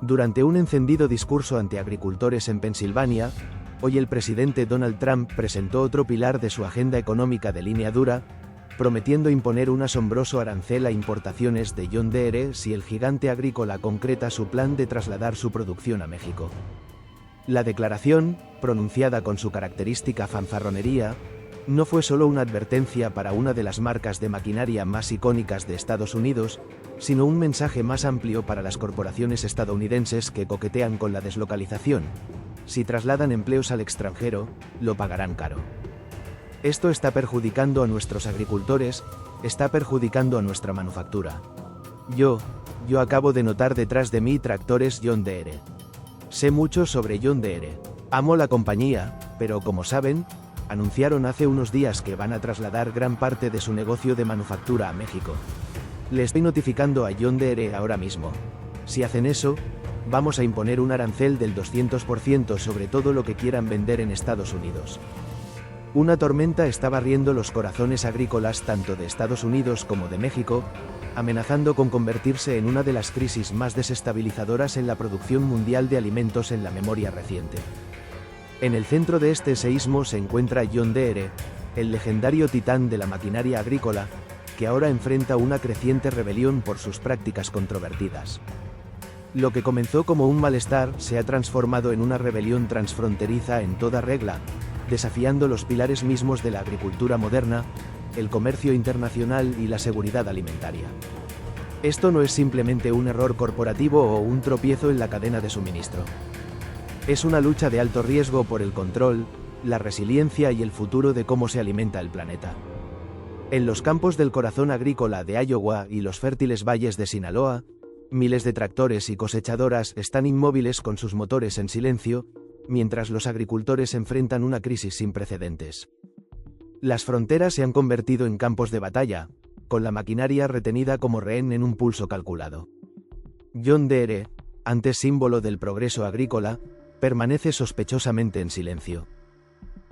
Durante un encendido discurso ante agricultores en Pensilvania, hoy el presidente Donald Trump presentó otro pilar de su agenda económica de línea dura, prometiendo imponer un asombroso arancel a importaciones de John Deere si el gigante agrícola concreta su plan de trasladar su producción a México. La declaración, pronunciada con su característica fanfarronería, no fue solo una advertencia para una de las marcas de maquinaria más icónicas de Estados Unidos, sino un mensaje más amplio para las corporaciones estadounidenses que coquetean con la deslocalización. Si trasladan empleos al extranjero, lo pagarán caro. Esto está perjudicando a nuestros agricultores, está perjudicando a nuestra manufactura. Yo acabo de notar detrás de mí tractores John Deere. Sé mucho sobre John Deere. Amo la compañía, pero como saben, anunciaron hace unos días que van a trasladar gran parte de su negocio de manufactura a México. Le estoy notificando a John Deere ahora mismo. Si hacen eso, vamos a imponer un arancel del 200% sobre todo lo que quieran vender en Estados Unidos. Una tormenta está barriendo los corazones agrícolas tanto de Estados Unidos como de México, amenazando con convertirse en una de las crisis más desestabilizadoras en la producción mundial de alimentos en la memoria reciente. En el centro de este seísmo se encuentra John Deere, el legendario titán de la maquinaria agrícola, que ahora enfrenta una creciente rebelión por sus prácticas controvertidas. Lo que comenzó como un malestar se ha transformado en una rebelión transfronteriza en toda regla, desafiando los pilares mismos de la agricultura moderna, el comercio internacional y la seguridad alimentaria. Esto no es simplemente un error corporativo o un tropiezo en la cadena de suministro. Es una lucha de alto riesgo por el control, la resiliencia y el futuro de cómo se alimenta el planeta. En los campos del corazón agrícola de Iowa y los fértiles valles de Sinaloa, miles de tractores y cosechadoras están inmóviles con sus motores en silencio, mientras los agricultores enfrentan una crisis sin precedentes. Las fronteras se han convertido en campos de batalla, con la maquinaria retenida como rehén en un pulso calculado. John Deere, antes símbolo del progreso agrícola, permanece sospechosamente en silencio.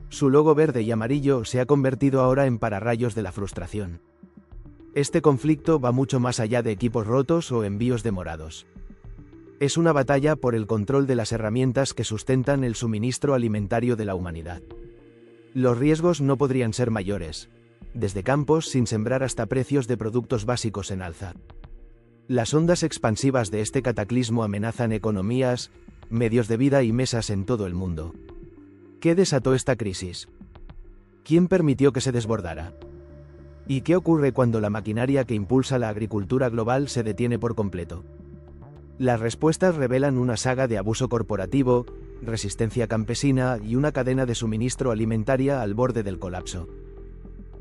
Su logo verde y amarillo se ha convertido ahora en pararrayos de la frustración. Este conflicto va mucho más allá de equipos rotos o envíos demorados. Es una batalla por el control de las herramientas que sustentan el suministro alimentario de la humanidad. Los riesgos no podrían ser mayores, desde campos sin sembrar hasta precios de productos básicos en alza. Las ondas expansivas de este cataclismo amenazan economías, medios de vida y mesas en todo el mundo. ¿Qué desató esta crisis? ¿Quién permitió que se desbordara? ¿Y qué ocurre cuando la maquinaria que impulsa la agricultura global se detiene por completo? Las respuestas revelan una saga de abuso corporativo, resistencia campesina y una cadena de suministro alimentaria al borde del colapso.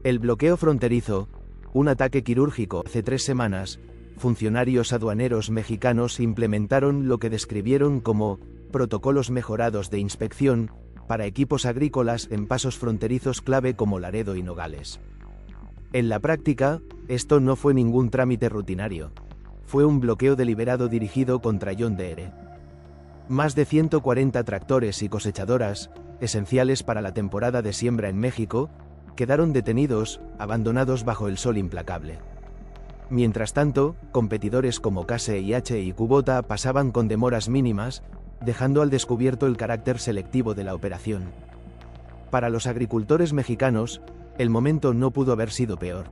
El bloqueo fronterizo, un ataque quirúrgico. Hace 3 semanas, funcionarios aduaneros mexicanos implementaron lo que describieron como protocolos mejorados de inspección para equipos agrícolas en pasos fronterizos clave como Laredo y Nogales. En la práctica, esto no fue ningún trámite rutinario. Fue un bloqueo deliberado dirigido contra John Deere. Más de 140 tractores y cosechadoras, esenciales para la temporada de siembra en México, quedaron detenidos, abandonados bajo el sol implacable. Mientras tanto, competidores como Case IH y Kubota pasaban con demoras mínimas, dejando al descubierto el carácter selectivo de la operación. Para los agricultores mexicanos, el momento no pudo haber sido peor.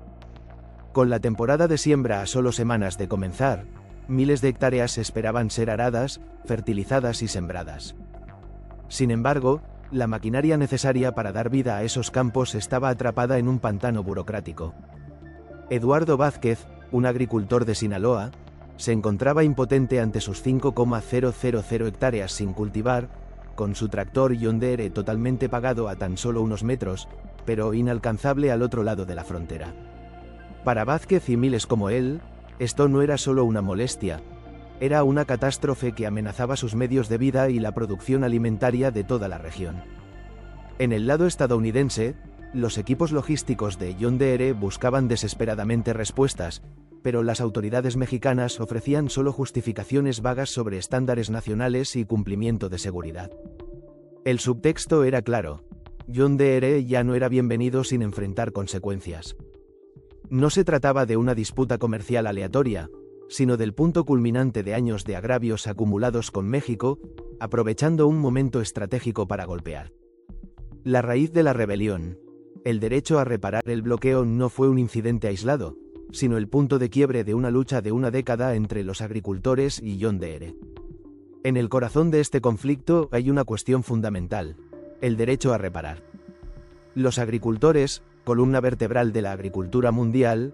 Con la temporada de siembra a solo semanas de comenzar, miles de hectáreas esperaban ser aradas, fertilizadas y sembradas. Sin embargo, la maquinaria necesaria para dar vida a esos campos estaba atrapada en un pantano burocrático. Eduardo Vázquez, un agricultor de Sinaloa, se encontraba impotente ante sus 5,000 hectáreas sin cultivar, con su tractor John Deere totalmente pagado a tan solo unos metros, pero inalcanzable al otro lado de la frontera. Para Vázquez y miles como él, esto no era solo una molestia, era una catástrofe que amenazaba sus medios de vida y la producción alimentaria de toda la región. En el lado estadounidense, los equipos logísticos de John Deere buscaban desesperadamente respuestas, pero las autoridades mexicanas ofrecían solo justificaciones vagas sobre estándares nacionales y cumplimiento de seguridad. El subtexto era claro: John Deere ya no era bienvenido sin enfrentar consecuencias. No se trataba de una disputa comercial aleatoria, sino del punto culminante de años de agravios acumulados con México, aprovechando un momento estratégico para golpear. La raíz de la rebelión. El derecho a reparar el bloqueo no fue un incidente aislado, sino el punto de quiebre de una lucha de una década entre los agricultores y John Deere. En el corazón de este conflicto hay una cuestión fundamental: el derecho a reparar. Los agricultores, columna vertebral de la agricultura mundial,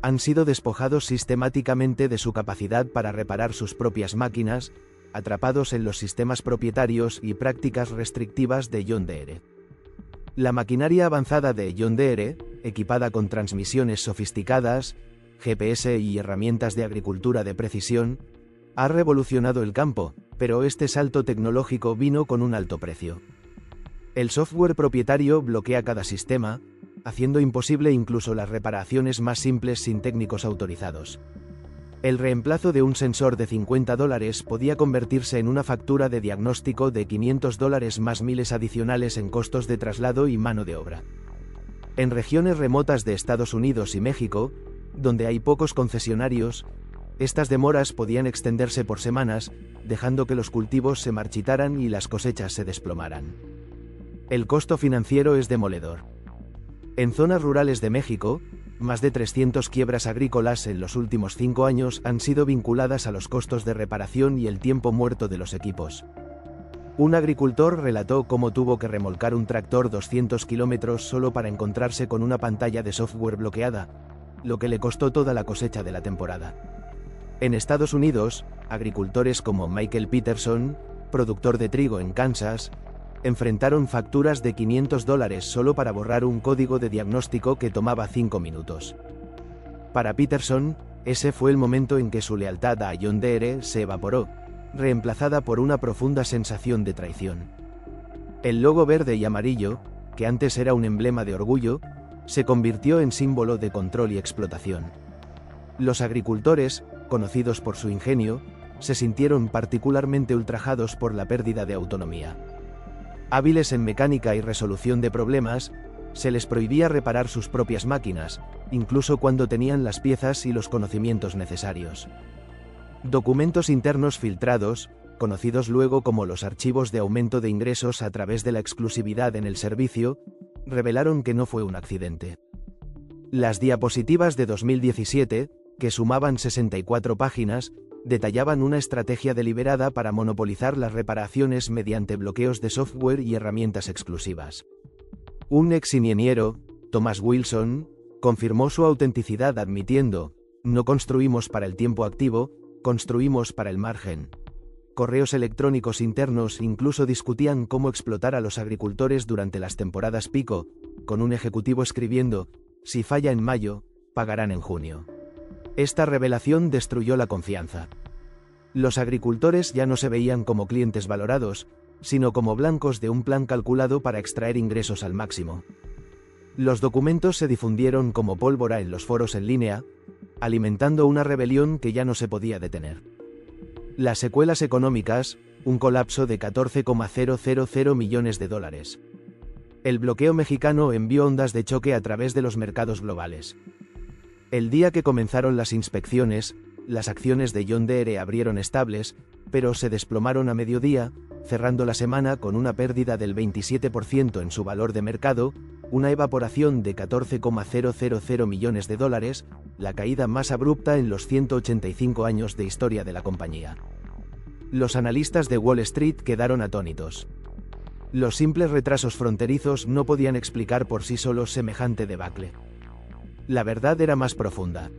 han sido despojados sistemáticamente de su capacidad para reparar sus propias máquinas, atrapados en los sistemas propietarios y prácticas restrictivas de John Deere. La maquinaria avanzada de John Deere, equipada con transmisiones sofisticadas, GPS y herramientas de agricultura de precisión, ha revolucionado el campo, pero este salto tecnológico vino con un alto precio. El software propietario bloquea cada sistema, haciendo imposible incluso las reparaciones más simples sin técnicos autorizados. El reemplazo de un sensor de $50 podía convertirse en una factura de diagnóstico de $500 más miles adicionales en costos de traslado y mano de obra. En regiones remotas de Estados Unidos y México, donde hay pocos concesionarios, estas demoras podían extenderse por semanas, dejando que los cultivos se marchitaran y las cosechas se desplomaran. El costo financiero es demoledor. En zonas rurales de México, más de 300 quiebras agrícolas en los últimos 5 años han sido vinculadas a los costos de reparación y el tiempo muerto de los equipos. Un agricultor relató cómo tuvo que remolcar un tractor 200 kilómetros solo para encontrarse con una pantalla de software bloqueada, lo que le costó toda la cosecha de la temporada. En Estados Unidos, agricultores como Michael Peterson, productor de trigo en Kansas, enfrentaron facturas de $500 solo para borrar un código de diagnóstico que tomaba 5 minutos. Para Peterson, ese fue el momento en que su lealtad a John Deere se evaporó, reemplazada por una profunda sensación de traición. El logo verde y amarillo, que antes era un emblema de orgullo, se convirtió en símbolo de control y explotación. Los agricultores, conocidos por su ingenio, se sintieron particularmente ultrajados por la pérdida de autonomía. Hábiles en mecánica y resolución de problemas, se les prohibía reparar sus propias máquinas, incluso cuando tenían las piezas y los conocimientos necesarios. Documentos internos filtrados, conocidos luego como los archivos de aumento de ingresos a través de la exclusividad en el servicio, revelaron que no fue un accidente. Las diapositivas de 2017, que sumaban 64 páginas, detallaban una estrategia deliberada para monopolizar las reparaciones mediante bloqueos de software y herramientas exclusivas. Un ex ingeniero, Thomas Wilson, confirmó su autenticidad admitiendo: "No construimos para el tiempo activo, construimos para el margen". Correos electrónicos internos incluso discutían cómo explotar a los agricultores durante las temporadas pico, con un ejecutivo escribiendo: "Si falla en mayo, pagarán en junio". Esta revelación destruyó la confianza. Los agricultores ya no se veían como clientes valorados, sino como blancos de un plan calculado para extraer ingresos al máximo. Los documentos se difundieron como pólvora en los foros en línea, alimentando una rebelión que ya no se podía detener. Las secuelas económicas: un colapso de $14,000 millones. El bloqueo mexicano envió ondas de choque a través de los mercados globales. El día que comenzaron las inspecciones, las acciones de John Deere abrieron estables, pero se desplomaron a mediodía, cerrando la semana con una pérdida del 27% en su valor de mercado, una evaporación de $14,000 millones, la caída más abrupta en los 185 años de historia de la compañía. Los analistas de Wall Street quedaron atónitos. Los simples retrasos fronterizos no podían explicar por sí solos semejante debacle. La verdad era más profunda.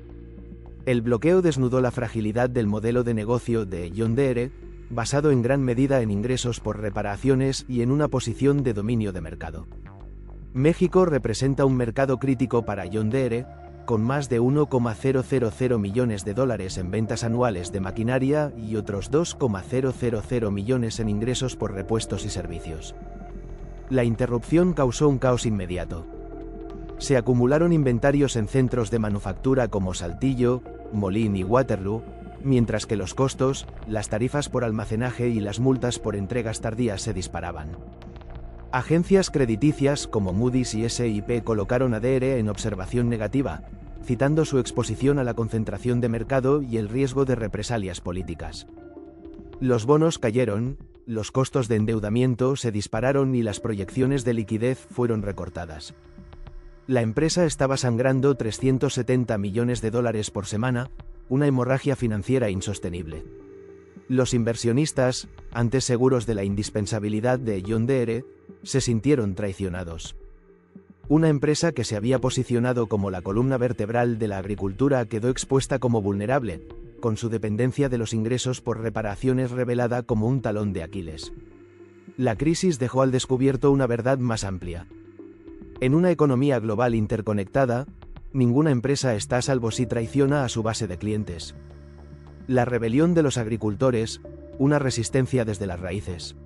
El bloqueo desnudó la fragilidad del modelo de negocio de John Deere, basado en gran medida en ingresos por reparaciones y en una posición de dominio de mercado. México representa un mercado crítico para John Deere, con más de $1,000 millones en ventas anuales de maquinaria y otros $2,000 millones en ingresos por repuestos y servicios. La interrupción causó un caos inmediato. Se acumularon inventarios en centros de manufactura como Saltillo, Molín y Waterloo, mientras que los costos, las tarifas por almacenaje y las multas por entregas tardías se disparaban. Agencias crediticias como Moody's y S&P colocaron a Deere en observación negativa, citando su exposición a la concentración de mercado y el riesgo de represalias políticas. Los bonos cayeron, los costos de endeudamiento se dispararon y las proyecciones de liquidez fueron recortadas. La empresa estaba sangrando $370 millones por semana, una hemorragia financiera insostenible. Los inversionistas, antes seguros de la indispensabilidad de John Deere, se sintieron traicionados. Una empresa que se había posicionado como la columna vertebral de la agricultura quedó expuesta como vulnerable, con su dependencia de los ingresos por reparaciones revelada como un talón de Aquiles. La crisis dejó al descubierto una verdad más amplia. En una economía global interconectada, ninguna empresa está a salvo si traiciona a su base de clientes. La rebelión de los agricultores, una resistencia desde las raíces.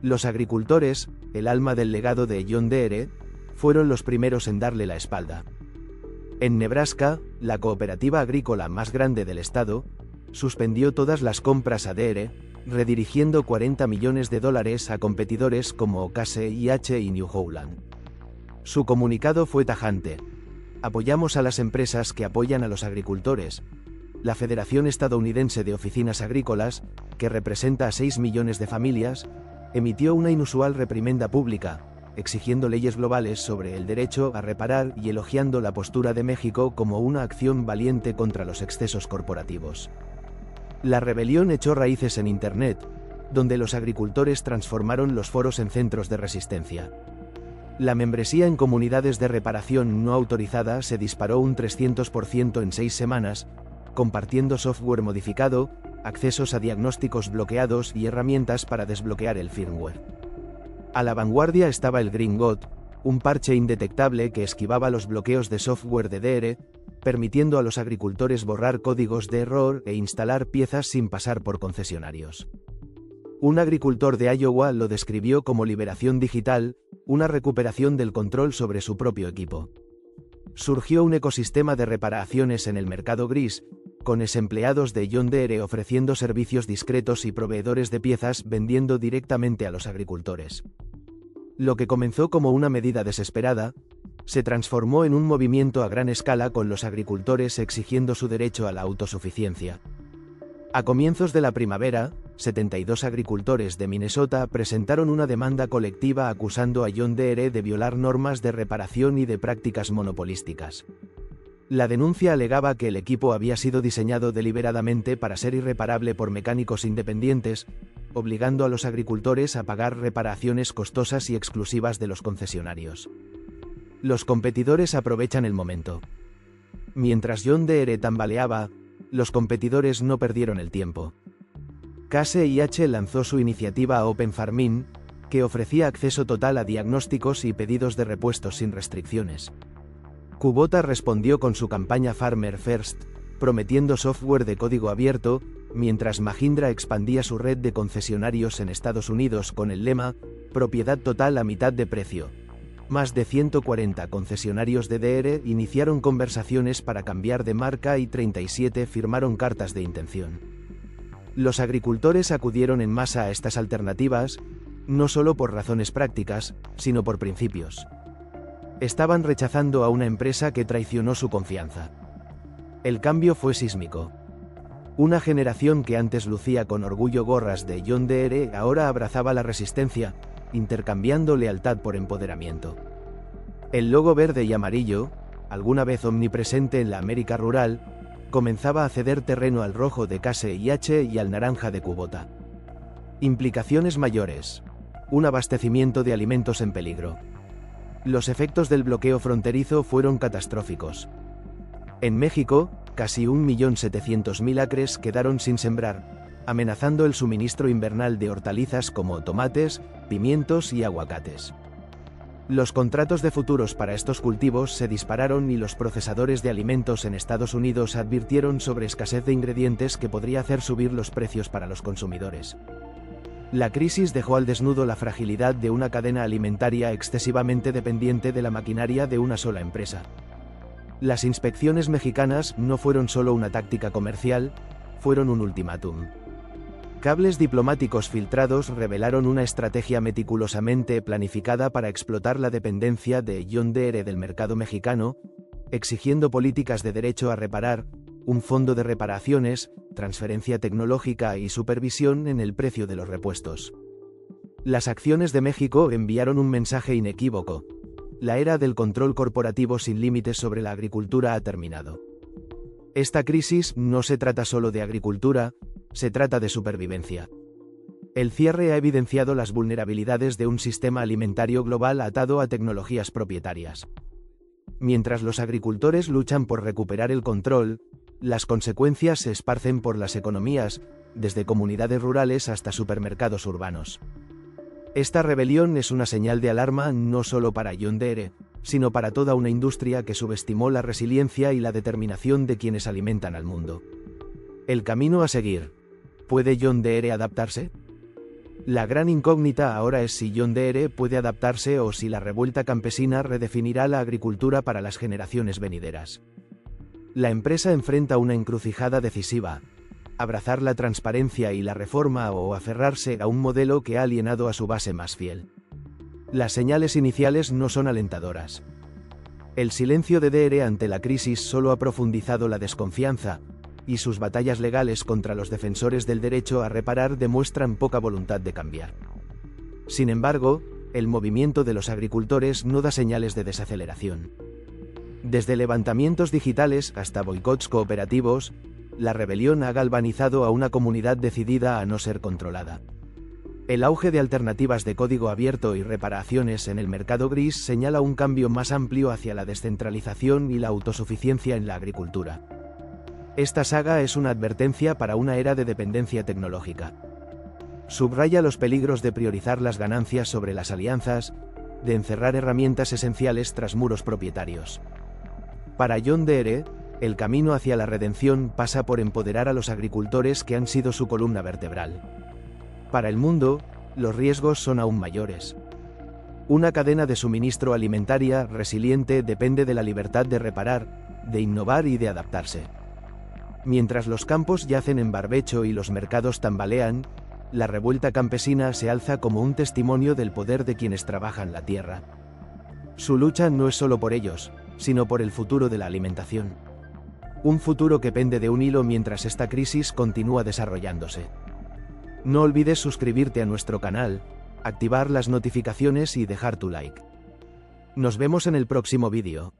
Los agricultores, el alma del legado de John Deere, fueron los primeros en darle la espalda. En Nebraska, la cooperativa agrícola más grande del estado, suspendió todas las compras a Deere, redirigiendo $40 millones a competidores como Case IH y New Holland. Su comunicado fue tajante: apoyamos a las empresas que apoyan a los agricultores. La Federación Estadounidense de Oficinas Agrícolas, que representa a 6 millones de familias, emitió una inusual reprimenda pública, exigiendo leyes globales sobre el derecho a reparar y elogiando la postura de México como una acción valiente contra los excesos corporativos. La rebelión echó raíces en Internet, donde los agricultores transformaron los foros en centros de resistencia. La membresía en comunidades de reparación no autorizada se disparó un 300% en 6 semanas, compartiendo software modificado, accesos a diagnósticos bloqueados y herramientas para desbloquear el firmware. A la vanguardia estaba el Green God, un parche indetectable que esquivaba los bloqueos de software de Deere, permitiendo a los agricultores borrar códigos de error e instalar piezas sin pasar por concesionarios. Un agricultor de Iowa lo describió como liberación digital, una recuperación del control sobre su propio equipo. Surgió un ecosistema de reparaciones en el mercado gris, con exempleados de John Deere ofreciendo servicios discretos y proveedores de piezas vendiendo directamente a los agricultores. Lo que comenzó como una medida desesperada, se transformó en un movimiento a gran escala con los agricultores exigiendo su derecho a la autosuficiencia. A comienzos de la primavera, 72 agricultores de Minnesota presentaron una demanda colectiva acusando a John Deere de violar normas de reparación y de prácticas monopolísticas. La denuncia alegaba que el equipo había sido diseñado deliberadamente para ser irreparable por mecánicos independientes, obligando a los agricultores a pagar reparaciones costosas y exclusivas de los concesionarios. Los competidores aprovechan el momento. Mientras John Deere tambaleaba, los competidores no perdieron el tiempo. Case IH lanzó su iniciativa Open Farming, que ofrecía acceso total a diagnósticos y pedidos de repuestos sin restricciones. Kubota respondió con su campaña Farmer First, prometiendo software de código abierto, mientras Mahindra expandía su red de concesionarios en Estados Unidos con el lema «Propiedad total a mitad de precio». Más de 140 concesionarios de Deere iniciaron conversaciones para cambiar de marca y 37 firmaron cartas de intención. Los agricultores acudieron en masa a estas alternativas, no solo por razones prácticas, sino por principios. Estaban rechazando a una empresa que traicionó su confianza. El cambio fue sísmico. Una generación que antes lucía con orgullo gorras de John Deere ahora abrazaba la resistencia, intercambiando lealtad por empoderamiento. El logo verde y amarillo, alguna vez omnipresente en la América rural, comenzaba a ceder terreno al rojo de Case IH y al naranja de Kubota. Implicaciones mayores. Un abastecimiento de alimentos en peligro. Los efectos del bloqueo fronterizo fueron catastróficos. En México, casi 1.700.000 acres quedaron sin sembrar, amenazando el suministro invernal de hortalizas como tomates, pimientos y aguacates. Los contratos de futuros para estos cultivos se dispararon y los procesadores de alimentos en Estados Unidos advirtieron sobre escasez de ingredientes que podría hacer subir los precios para los consumidores. La crisis dejó al desnudo la fragilidad de una cadena alimentaria excesivamente dependiente de la maquinaria de una sola empresa. Las inspecciones mexicanas no fueron solo una táctica comercial, fueron un ultimátum. Cables diplomáticos filtrados revelaron una estrategia meticulosamente planificada para explotar la dependencia de John Deere del mercado mexicano, exigiendo políticas de derecho a reparar, un fondo de reparaciones, transferencia tecnológica y supervisión en el precio de los repuestos. Las acciones de México enviaron un mensaje inequívoco: la era del control corporativo sin límites sobre la agricultura ha terminado. Esta crisis no se trata solo de agricultura, se trata de supervivencia. El cierre ha evidenciado las vulnerabilidades de un sistema alimentario global atado a tecnologías propietarias. Mientras los agricultores luchan por recuperar el control, las consecuencias se esparcen por las economías, desde comunidades rurales hasta supermercados urbanos. Esta rebelión es una señal de alarma no solo para John Deere, sino para toda una industria que subestimó la resiliencia y la determinación de quienes alimentan al mundo. El camino a seguir. ¿Puede John Deere adaptarse? La gran incógnita ahora es si John Deere puede adaptarse o si la revuelta campesina redefinirá la agricultura para las generaciones venideras. La empresa enfrenta una encrucijada decisiva: abrazar la transparencia y la reforma o aferrarse a un modelo que ha alienado a su base más fiel. Las señales iniciales no son alentadoras. El silencio de Deere ante la crisis solo ha profundizado la desconfianza, y sus batallas legales contra los defensores del derecho a reparar demuestran poca voluntad de cambiar. Sin embargo, el movimiento de los agricultores no da señales de desaceleración. Desde levantamientos digitales hasta boicots cooperativos, la rebelión ha galvanizado a una comunidad decidida a no ser controlada. El auge de alternativas de código abierto y reparaciones en el mercado gris señala un cambio más amplio hacia la descentralización y la autosuficiencia en la agricultura. Esta saga es una advertencia para una era de dependencia tecnológica. Subraya los peligros de priorizar las ganancias sobre las alianzas, de encerrar herramientas esenciales tras muros propietarios. Para John Deere, el camino hacia la redención pasa por empoderar a los agricultores que han sido su columna vertebral. Para el mundo, los riesgos son aún mayores. Una cadena de suministro alimentaria resiliente depende de la libertad de reparar, de innovar y de adaptarse. Mientras los campos yacen en barbecho y los mercados tambalean, la revuelta campesina se alza como un testimonio del poder de quienes trabajan la tierra. Su lucha no es solo por ellos, sino por el futuro de la alimentación. Un futuro que pende de un hilo mientras esta crisis continúa desarrollándose. No olvides suscribirte a nuestro canal, activar las notificaciones y dejar tu like. Nos vemos en el próximo vídeo.